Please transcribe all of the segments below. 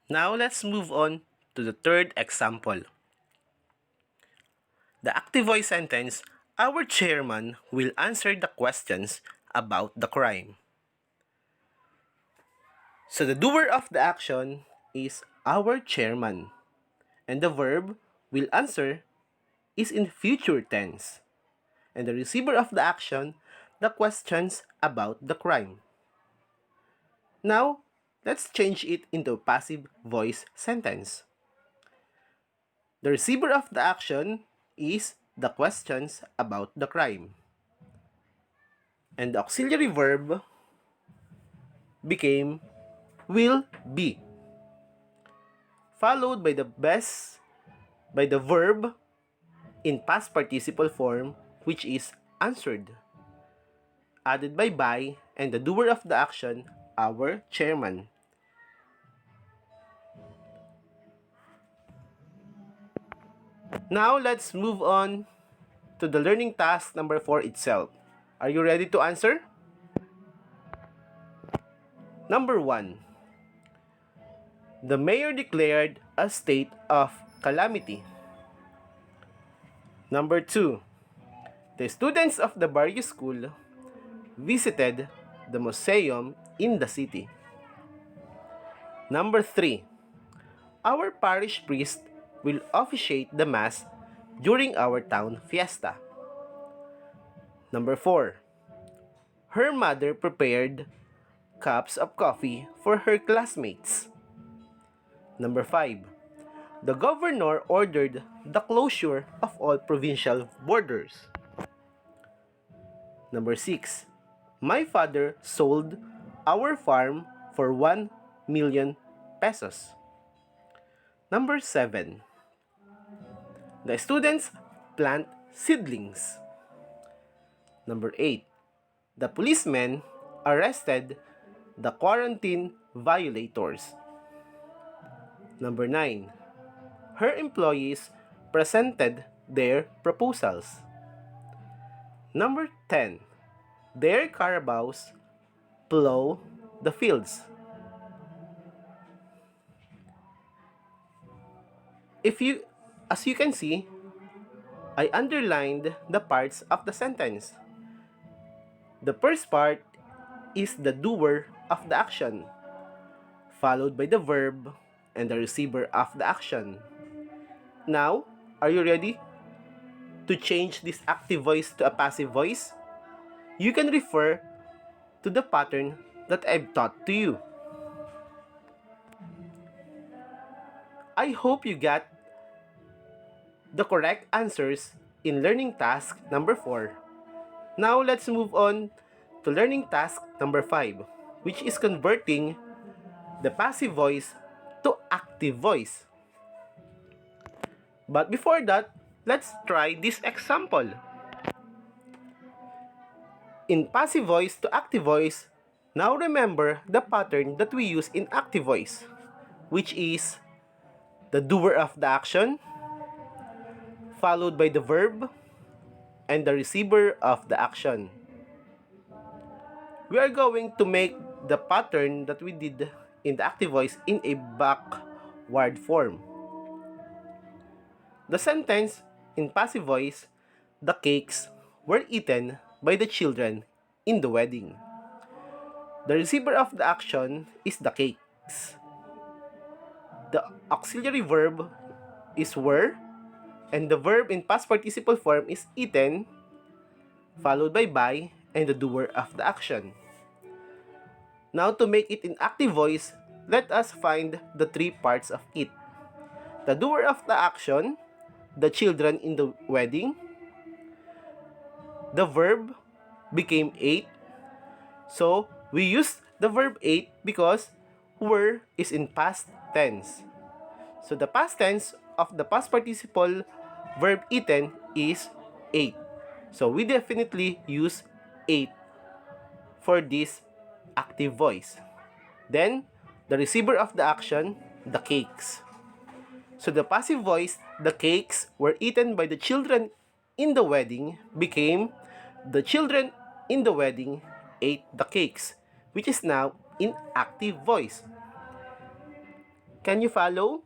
Now let's move on to the third example. The active voice sentence, our chairman will answer the questions about the crime. So the doer of the action is our chairman, and the verb will answer is in future tense, and the receiver of the action the questions about the crime. Now, let's change it into a passive voice sentence. The receiver of the action is the questions about the crime. And the auxiliary verb became will be, followed by the verb in past participle form, which is answered, added by and the doer of the action, our chairman. Now let's move on to the learning task number 4 itself. Are you ready to answer? Number 1. The mayor declared a state of calamity. Number 2. The students of the Barrio School visited the museum in the city. Number 3. Our parish priest will officiate the mass during our town fiesta. Number 4. Her mother prepared cups of coffee for her classmates. Number 5. The governor ordered the closure of all provincial borders. Number 6. My father sold our farm for 1 million pesos. Number 7. The students plant seedlings. Number 8. The policemen arrested the quarantine violators. Number 9. Her employees presented their proposals. Number 10. Their carabaos plow the fields. As you can see, I underlined the parts of the sentence. The first part is the doer of the action, followed by the verb and the receiver of the action. Now, are you ready to change this active voice to a passive voice? You can refer to the pattern that I've taught to you. I hope you got the correct answers in learning task number 4. Now let's move on to learning task number 5, which is converting the passive voice to active voice. But before that, let's try this example. In passive voice to active voice, now remember the pattern that we use in active voice, which is the doer of the action, followed by the verb, and the receiver of the action. We are going to make the pattern that we did in the active voice in a backward form. The sentence in passive voice, the cakes were eaten by the children in the wedding. The receiver of the action is the cakes. The auxiliary verb is were, and the verb in past participle form is eaten, followed by and the doer of the action. Now to make it in active voice, let us find the 3 parts of it. The doer of the action, the children in the wedding, the verb became ate. So we use the verb ate because were is in past tense. So the past tense of the past participle verb eaten is ate. So we definitely use ate for this active voice. Then, the receiver of the action, the cakes. So the passive voice, the cakes were eaten by the children in the wedding, became the children in the wedding ate the cakes, which is now in active voice. Can you follow?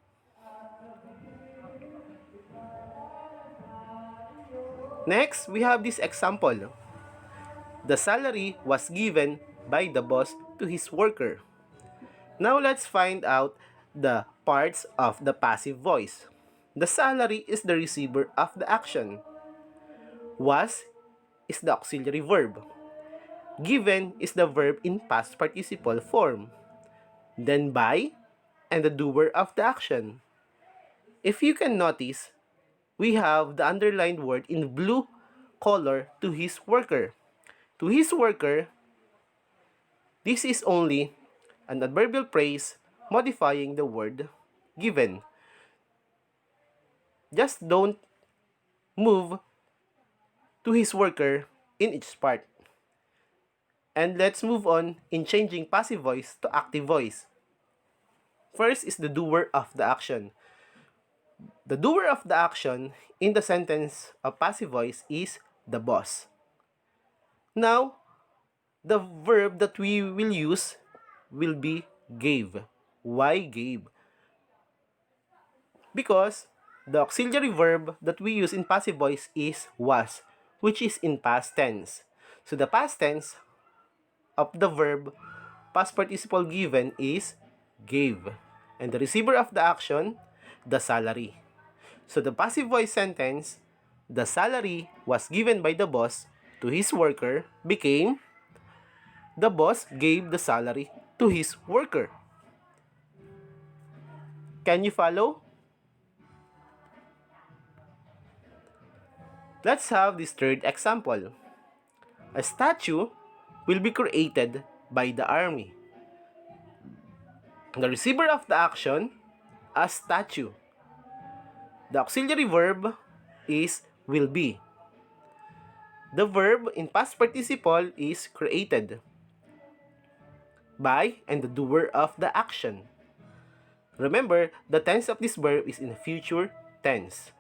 Next, we have this example. The salary was given by the boss to his worker. Now let's find out the parts of the passive voice. The salary is the receiver of the action. Was is the auxiliary verb. Given is the verb in past participle form. Then by and the doer of the action. If you can notice, we have the underlined word in blue color to his worker. To his worker, this is only an adverbial phrase modifying the word given. Just don't move to his worker in each part. And let's move on in changing passive voice to active voice. First is the doer of the action. The doer of the action in the sentence of passive voice is the boss. Now, the verb that we will use will be gave. Why gave? Because the auxiliary verb that we use in passive voice is was, which is in past tense. So the past tense of the verb past participle given is gave. And the receiver of the action, the salary. So the passive voice sentence, the salary was given by the boss to his worker, became the boss gave the salary to his worker. Can you follow? Let's have this third example. A statue will be created by the army. The receiver of the action, a statue. The auxiliary verb is will be. The verb in past participle is created by and the doer of the action. Remember, the tense of this verb is in future tense.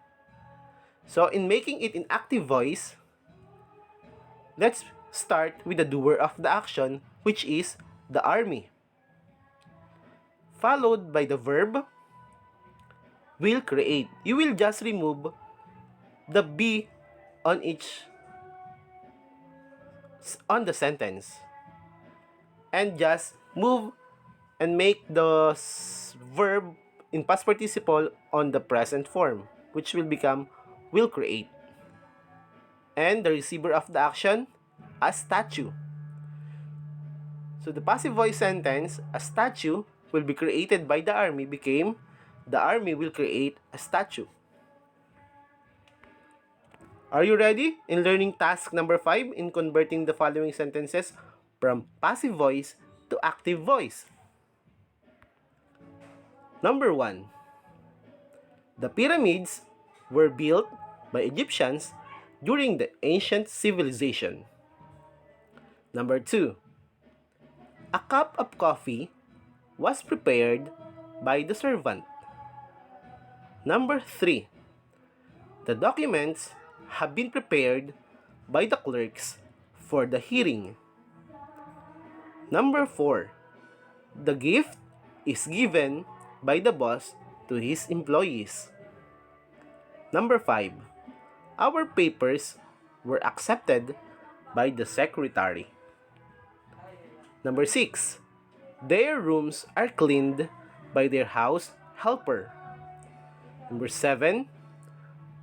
So in making it in active voice, let's start with the doer of the action, which is the army. Followed by the verb will create. You will just remove the be on the sentence and just move and make the verb in past participle on the present form, which will become will create. And the receiver of the action, a statue. So the passive voice sentence, a statue will be created by the army, became the army will create a statue. Are you ready in learning task number 5 in converting the following sentences from passive voice to active voice? Number 1. The pyramids were built by Egyptians during the ancient civilization. Number 2. A cup of coffee was prepared by the servant. Number 3. The documents have been prepared by the clerks for the hearing. Number 4. The gift is given by the boss to his employees. Number 5. Our papers were accepted by the secretary. Number 6. Their rooms are cleaned by their house helper. Number 7.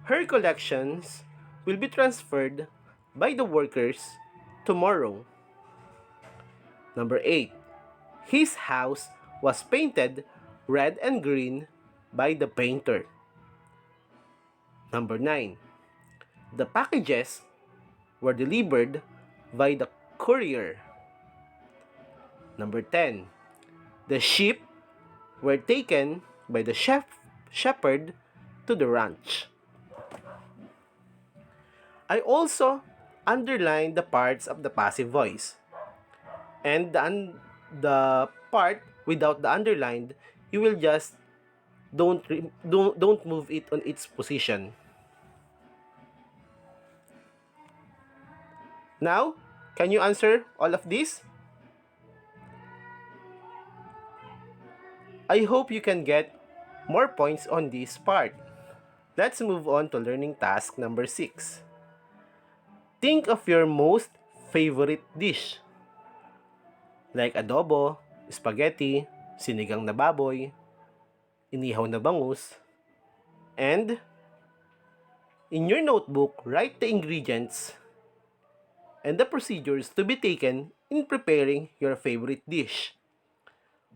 Her collections will be transferred by the workers tomorrow. Number 8. His house was painted red and green by the painter. Number 9. The packages were delivered by the courier. Number 10. The sheep were taken by the shepherd to the ranch. I also underlined the parts of the passive voice. And the part without the underlined, you will just don't move it on its position. Now, can you answer all of this? I hope you can get more points on this part. Let's move on to learning task number 6. Think of your most favorite dish, like adobo, spaghetti, sinigang na baboy, inihaw na bangus, and in your notebook, write the ingredients and the procedures to be taken in preparing your favorite dish.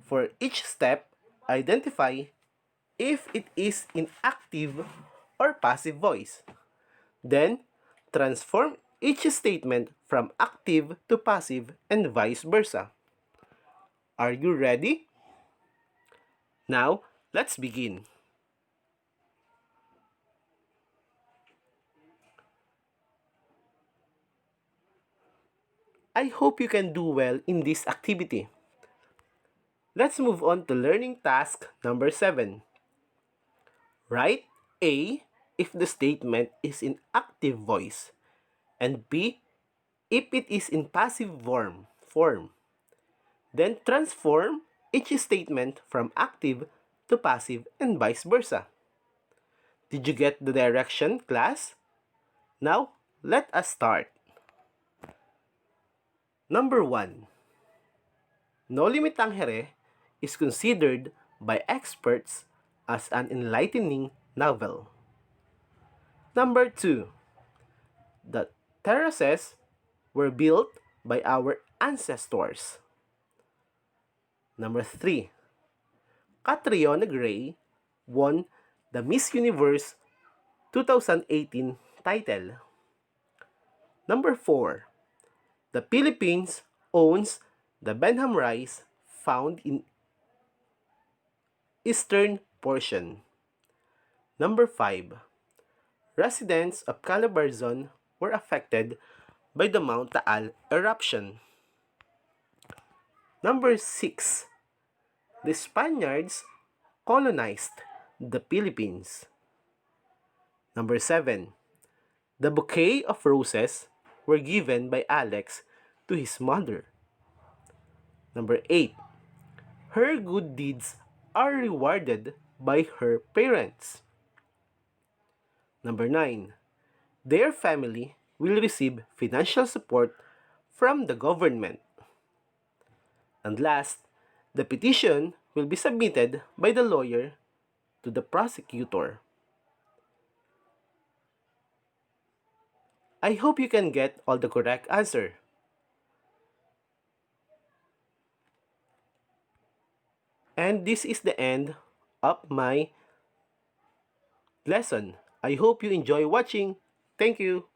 For each step, identify if it is in active or passive voice. Then, transform each statement from active to passive and vice versa. Are you ready? Now, let's begin. I hope you can do well in this activity. Let's move on to learning task number 7. Write A if the statement is in active voice and B if it is in passive form. Then transform each statement from active to passive and vice versa. Did you get the direction, class? Now, let us start. Number 1. No Limit Tangere is considered by experts as an enlightening novel. Number 2. The terraces were built by our ancestors. Number 3. Catriona Gray won the Miss Universe 2018 title. Number 4. The Philippines owns the Benham rice found in eastern portion. Number 5. Residents of Calabarzon were affected by the Mount Taal eruption. Number 6. The Spaniards colonized the Philippines. Number 7. The bouquet of roses were given by Alex to his mother. Number 8. Her good deeds are rewarded by her parents. Number 9. Their family will receive financial support from the government. And last, the petition will be submitted by the lawyer to the prosecutor. I hope you can get all the correct answer. And this is the end of my lesson. I hope you enjoy watching. Thank you.